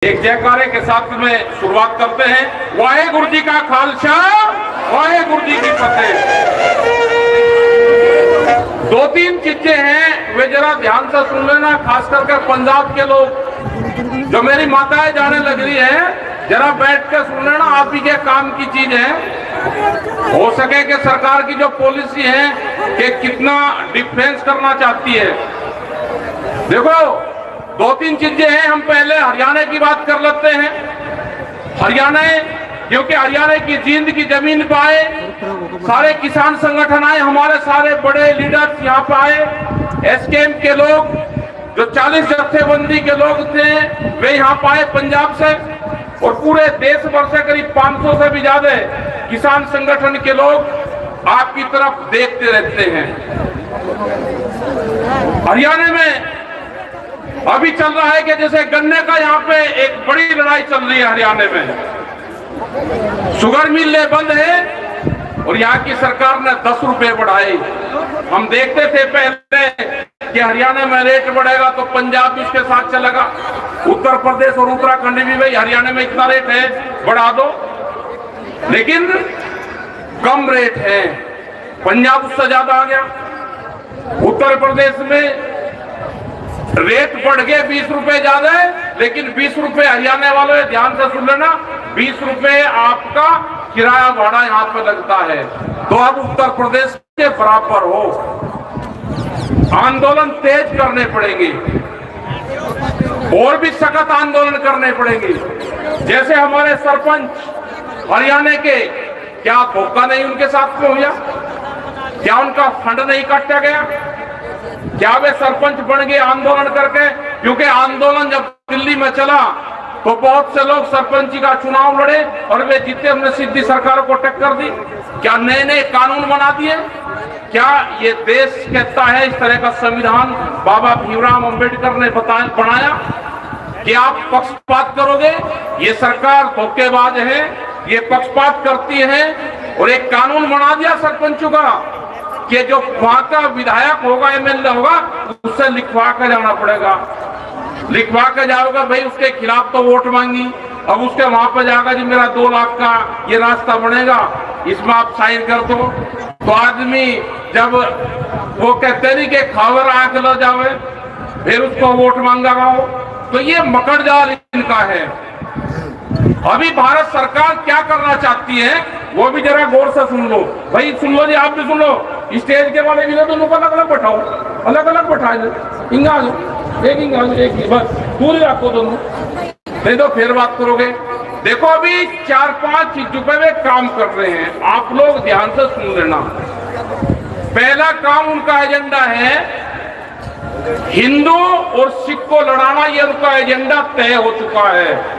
एक जयकारे के साथ में शुरुआत करते हैं। वाहेगुरु जी का खालसा, वाहेगुरु जी की फतेह। दो तीन चीजें हैं वे जरा ध्यान से सुन लेना, खास करके पंजाब के लोग। जो मेरी माताएं जाने लग रही है जरा बैठ कर सुन लेना, आप ही के काम की चीज है। हो सके कि सरकार की जो पॉलिसी है कि कितना डिफेंस करना चाहती है। देखो दो तीन चीजें हैं। हम पहले हरियाणा की बात कर लेते हैं। हरियाणा, क्योंकि हरियाणा की जींद की जमीन पे आए, सारे किसान संगठन आए, हमारे सारे बड़े लीडर्स यहाँ पे आए। एसकेएम के लोग जो 40 जत्थेबंदी के लोग थे वे यहाँ पे आए पंजाब से, और पूरे देश भर से करीब 500 से भी ज्यादा किसान संगठन के लोग आपकी तरफ देखते रहते हैं। हरियाणा में अभी चल रहा है कि जैसे गन्ने का यहाँ पे एक बड़ी लड़ाई चल रही है हरियाणा में। शुगर मिल बंद है और यहाँ की सरकार ने 10 रुपए बढ़ाए। हम देखते थे पहले कि हरियाणा में रेट बढ़ेगा तो पंजाब भी उसके साथ चलेगा, उत्तर प्रदेश और उत्तराखंड भी, भाई हरियाणा में इतना रेट है बढ़ा दो, लेकिन कम रेट है। पंजाब उससे ज्यादा आ गया। उत्तर प्रदेश में रेट बढ़ गए 20 रुपए ज्यादा है, लेकिन 20 रुपए हरियाणा वालों ध्यान से सुन लेना, 20 रुपए आपका किराया भाड़ा यहाँ पे लगता है। तो अब उत्तर प्रदेश के बराबर हो। आंदोलन तेज करने पड़ेंगे और भी सख्त आंदोलन करने पड़ेंगे। जैसे हमारे सरपंच हरियाणा के, क्या धोखा नहीं उनके साथ में हुआ? क्या उनका फंड नहीं काटा गया? क्या वे सरपंच बन गए आंदोलन करके? क्योंकि आंदोलन जब दिल्ली में चला तो बहुत से लोग सरपंची का चुनाव लड़े और वे जीते, हमने सीधी सरकारों को टक्कर दी। क्या नए नए कानून बना दिए? क्या ये देश कहता है इस तरह का संविधान बाबा भीमराव अंबेडकर ने बनाया कि आप पक्षपात करोगे? ये सरकार धोखेबाज है, ये पक्षपात करती है। और एक कानून बना दिया सरपंचों का कि जो वहां का विधायक होगा, एमएलए होगा, उससे लिखवा कर जाना पड़ेगा। लिखवा कर जाओगे भाई, उसके खिलाफ तो वोट मांगी, अब उसके वहां पर जाएगा जी मेरा 2 लाख का ये रास्ता बनेगा, इसमें आप साइन कर दो। तो आदमी जब वो कहते नहीं कि खावर आंख लो जावे, फिर उसको वोट मांगा हो। तो ये मकड़ जाल इनका है। अभी भारत सरकार क्या करना चाहती है वो भी जरा गौर से सुन लो। भाई सुन लो जी, आप भी सुन लो। स्टेज के वाले भी ना दोनों को अलग अलग बैठाओ, अलग अलग बैठा दो। इंगा एक इंगा एक, बस दूरी रखो दोनों, नहीं तो फिर बात करोगे। देखो अभी 4-5 चीजों पे वे काम कर रहे हैं, आप लोग ध्यान से सुन लेना। पहला काम उनका एजेंडा है हिंदू और सिख को लड़ाना, ये उनका एजेंडा तय हो चुका है।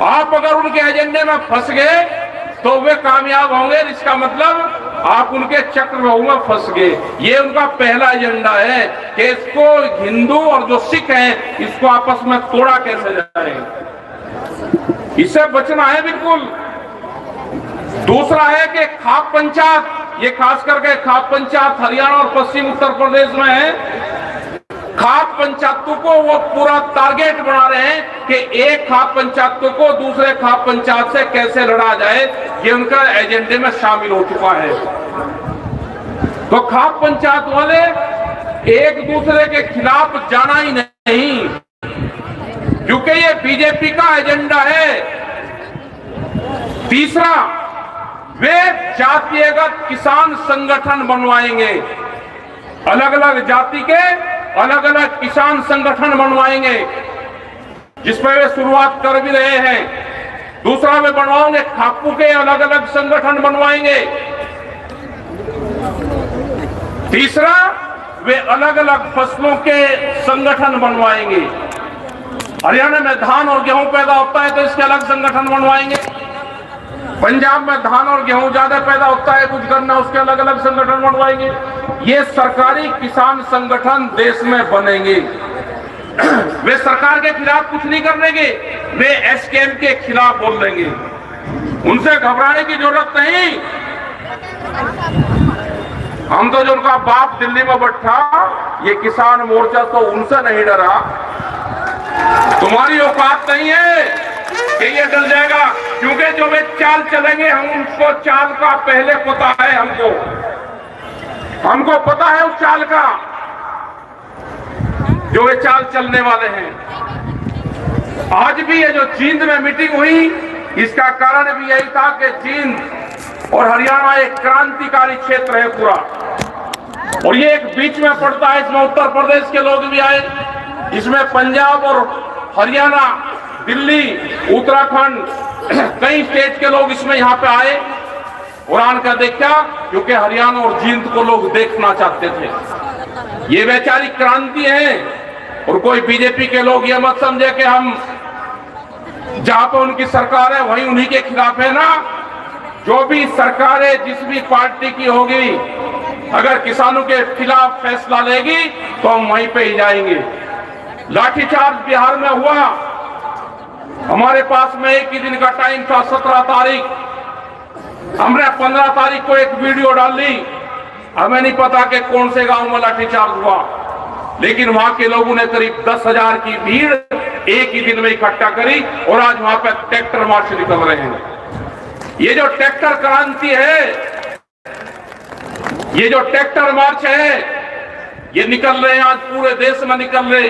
आप अगर उनके एजेंडे में फंस गए तो वे कामयाब होंगे, इसका मतलब आप उनके चक्रव्यूह में फंस गए। ये उनका पहला एजेंडा है कि इसको हिंदू और जो सिख हैं इसको आपस में तोड़ा कैसे जाए, इससे बचना है बिल्कुल। दूसरा है कि खाप पंचायत, ये खास करके खाप पंचायत हरियाणा और पश्चिम उत्तर प्रदेश में है। खाप पंचायतों को वो पूरा टारगेट बना रहे हैं कि एक खाप पंचायतों को दूसरे खाप पंचायत से कैसे लड़ा जाए, ये उनका एजेंडे में शामिल हो चुका है। तो खाप पंचायत वाले एक दूसरे के खिलाफ जाना ही नहीं, क्योंकि ये बीजेपी का एजेंडा है। तीसरा, वे जातिगत किसान संगठन बनवाएंगे, अलग अलग जाति के अलग अलग किसान संगठन बनवाएंगे, जिसमें वे शुरुआत कर भी रहे हैं। दूसरा वे बनवाएंगे खापू के अलग अलग संगठन बनवाएंगे। तीसरा, वे अलग अलग फसलों के संगठन बनवाएंगे। हरियाणा में धान और गेहूं पैदा होता है तो इसके अलग संगठन बनवाएंगे। पंजाब में धान और गेहूं ज्यादा पैदा होता है, कुछ गन्ना, उसके अलग अलग संगठन बनवाएंगे। ये सरकारी किसान संगठन देश में बनेंगे। वे सरकार के खिलाफ कुछ नहीं करेंगे, वे एसकेएम के खिलाफ बोल लेंगे। उनसे घबराने की जरूरत नहीं। हम तो जो उनका बाप दिल्ली में बैठा, ये किसान मोर्चा तो उनसे नहीं डरा। तुम्हारी औकात नहीं है कि ये डल जाएगा, क्योंकि जो वे चाल चलेंगे हम उनको चाल का पहले पता है, हमको पता है उस चाल का, जो वे चाल चलने वाले हैं। आज भी ये जो जींद में मीटिंग हुई, इसका कारण भी यही था कि जींद और हरियाणा एक क्रांतिकारी क्षेत्र है पूरा, और ये एक बीच में पड़ता है। इसमें उत्तर प्रदेश के लोग भी आए, इसमें पंजाब और हरियाणा, दिल्ली, उत्तराखंड, कई स्टेट के लोग इसमें यहाँ पे आए और आकर देखा, क्योंकि हरियाणा और जींद को लोग देखना चाहते थे। ये वैचारिक क्रांति है, और कोई बीजेपी के लोग ये मत समझे कि हम जहां पर उनकी सरकार है वहीं उन्हीं के खिलाफ है ना। जो भी सरकार है जिस भी पार्टी की होगी, अगर किसानों के खिलाफ फैसला लेगी तो हम वहीं पे ही जाएंगे। लाठीचार्ज बिहार में हुआ, हमारे पास में एक ही दिन का टाइम था, 17 तारीख। हमने 15 तारीख को एक वीडियो डाल दी। हमें नहीं पता कि कौन से गांव में लाठीचार्ज हुआ, लेकिन वहां के लोगों ने करीब 10,000 की भीड़ एक ही दिन में इकट्ठा करी, और आज वहां पे ट्रैक्टर मार्च निकल रहे हैं। ये जो ट्रैक्टर क्रांति है, ये जो ट्रैक्टर मार्च है, ये निकल रहे हैं आज पूरे देश में निकल रहे।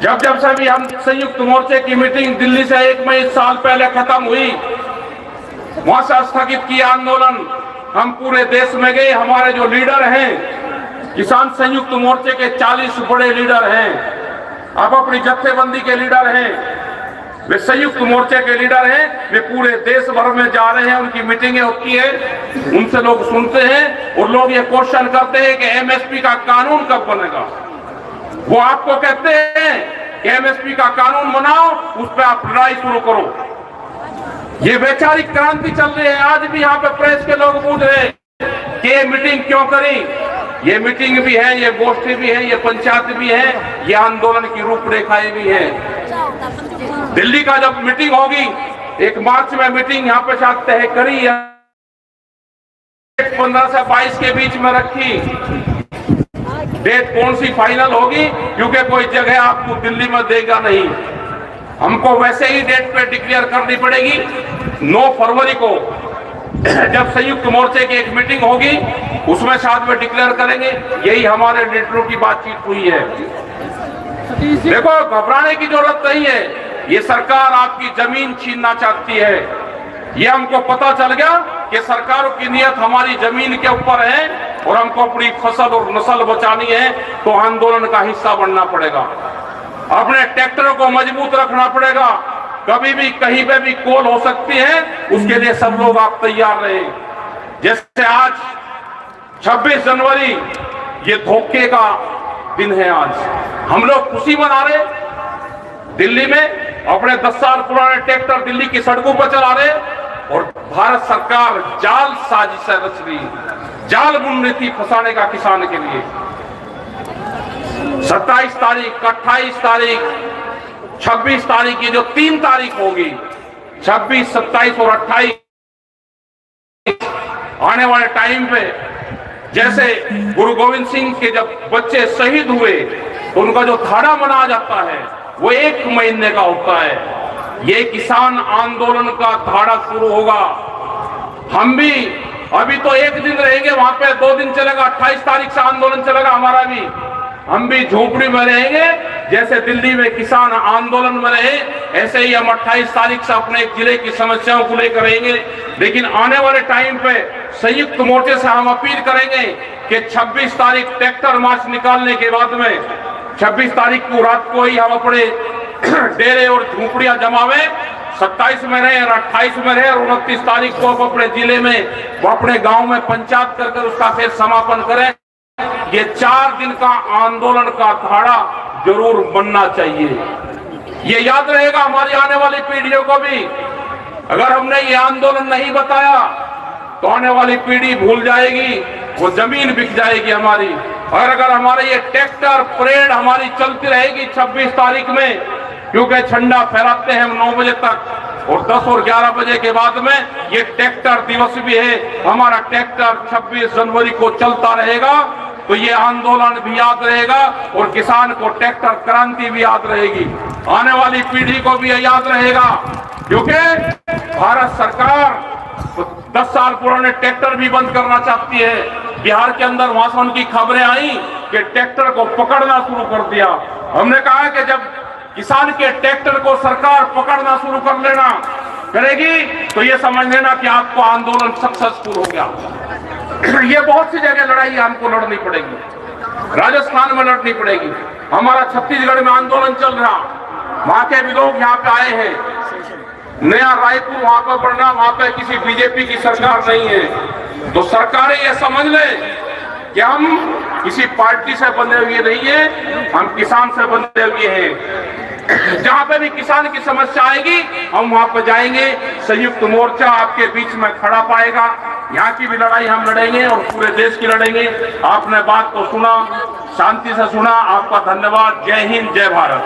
जब से भी हम संयुक्त मोर्चे की मीटिंग दिल्ली से 1 साल पहले खत्म हुई, वहां से स्थगित किया आंदोलन, हम पूरे देश में गए। हमारे जो लीडर हैं, किसान संयुक्त मोर्चे के 40 बड़े लीडर हैं, अब अपनी जत्थेबंदी के लीडर हैं, वे संयुक्त मोर्चे के लीडर हैं, वे पूरे देश भर में जा रहे हैं, उनकी मीटिंगें होती है, उनसे लोग सुनते हैं, और लोग ये क्वेश्चन करते हैं कि एमएसपी का कानून कब बनेगा। वो आपको कहते हैं कि एमएसपी का कानून बनाओ, उस पर आप लड़ाई शुरू करो। ये वैचारिक क्रांति चल रही है। आज भी यहाँ पे प्रेस के लोग पूछ रहे कि ये मीटिंग क्यों करी। ये मीटिंग भी है, ये गोष्ठी भी है, ये पंचायत भी है, ये आंदोलन की रूपरेखाएं भी है। दिल्ली का जब मीटिंग होगी, 1 मार्च में मीटिंग यहाँ पे शायद तय करी है, 15 से 22 के बीच में रखी। डेट कौन सी फाइनल होगी, क्योंकि कोई जगह आपको दिल्ली में देगा नहीं, हमको वैसे ही डेट पे डिक्लेयर करनी पड़ेगी। 9 फरवरी को जब संयुक्त मोर्चे की एक मीटिंग होगी, उसमें शायद वे डिक्लेयर करेंगे। यही हमारे लीडरों की बातचीत हुई है। देखो, घबराने की जरूरत नहीं है। ये सरकार आपकी जमीन छीनना चाहती है, ये हमको पता चल गया कि सरकारों की नियत हमारी जमीन के ऊपर है, और हमको अपनी फसल और नस्ल बचानी है, तो आंदोलन का हिस्सा बनना पड़ेगा। अपने ट्रैक्टरों को मजबूत रखना पड़ेगा। कभी भी कहीं पे भी कॉल हो सकती है, उसके लिए सब लोग आप तैयार रहे। जैसे आज 26 जनवरी, ये धोखे का दिन है। आज हम लोग खुशी मना रहे, दिल्ली में अपने 10 साल पुराने ट्रैक्टर दिल्ली की सड़कों पर चला रहे, और भारत सरकार जाल साजिशें रच रही, जाल बुन रही थी फंसाने का किसान के लिए। 27 तारीख, 28 तारीख, 26 तारीख, ये जो 3 तारीख होगी, 26, 27 और 28 आने वाले टाइम पे, जैसे गुरु गोविंद सिंह के जब बच्चे शहीद हुए तो उनका जो धाड़ा मनाया जाता है वो 1 महीने का होता है। ये किसान आंदोलन का धाड़ा शुरू होगा। हम भी अभी तो 1 दिन रहेंगे वहां पे, 2 दिन चलेगा, 28 तारीख से आंदोलन चलेगा हमारा भी। हम भी झोपड़ी में रहेंगे, जैसे दिल्ली में किसान आंदोलन में रहे, ऐसे ही हम 28 तारीख से अपने एक जिले की समस्याओं को लेकर रहेंगे। लेकिन आने वाले टाइम पे संयुक्त मोर्चे से हम अपील करेंगे कि 26 तारीख ट्रैक्टर मार्च निकालने के बाद में 26 तारीख को रात को ही हम अपने डेरे और झोपड़ियां जमावे, 27 में रहे और 28 में रहे, और 29 तारीख को अपने जिले में, अपने गांव में पंचायत कर उसका फिर समापन करें। ये 4 दिन का आंदोलन का धाड़ा जरूर बनना चाहिए। ये याद रहेगा हमारी आने वाली पीढ़ियों को भी। अगर हमने ये आंदोलन नहीं बताया तो आने वाली पीढ़ी भूल जाएगी, वो जमीन बिक जाएगी हमारी। और अगर हमारे ये ट्रैक्टर परेड हमारी चलती रहेगी 26 तारीख में, क्योंकि झंडा फहराते हैं हम 9 बजे तक, और 10 और 11 बजे के बाद में ये ट्रैक्टर दिवस भी है हमारा। ट्रैक्टर 26 जनवरी को चलता रहेगा, तो ये आंदोलन भी याद रहेगा और किसान को ट्रैक्टर क्रांति भी याद रहेगी, आने वाली पीढ़ी को भी याद रहेगा। क्योंकि भारत सरकार 10 साल पुराने ट्रैक्टर भी बंद करना चाहती है। बिहार के अंदर वहां से उनकी खबरें आई कि ट्रैक्टर को पकड़ना शुरू कर दिया। हमने कहा कि जब किसान के ट्रैक्टर को सरकार पकड़ना शुरू कर लेना करेगी तो ये समझ लेना कि आपको आंदोलन सक्सेसफुल हो गया। ये बहुत सी जगह लड़ाई हमको लड़नी पड़ेगी, राजस्थान में लड़नी पड़ेगी, हमारा छत्तीसगढ़ में आंदोलन चल रहा, वहां के भी लोग यहाँ पे आए हैं, नया रायपुर वहां पर बढ़ना, वहां पे किसी बीजेपी की सरकार नहीं है। तो सरकारें ये समझ ले कि हम किसी पार्टी से बंधे हुए नहीं है, हम किसान से बंधे हुए हैं। जहां पे भी किसान की समस्या आएगी हम वहां पर जाएंगे, संयुक्त मोर्चा आपके बीच में खड़ा पाएगा। यहाँ की भी लड़ाई हम लड़ेंगे और पूरे देश की लड़ेंगे। आपने बात को सुना, शांति से सुना, आपका धन्यवाद। जय हिंद, जय भारत।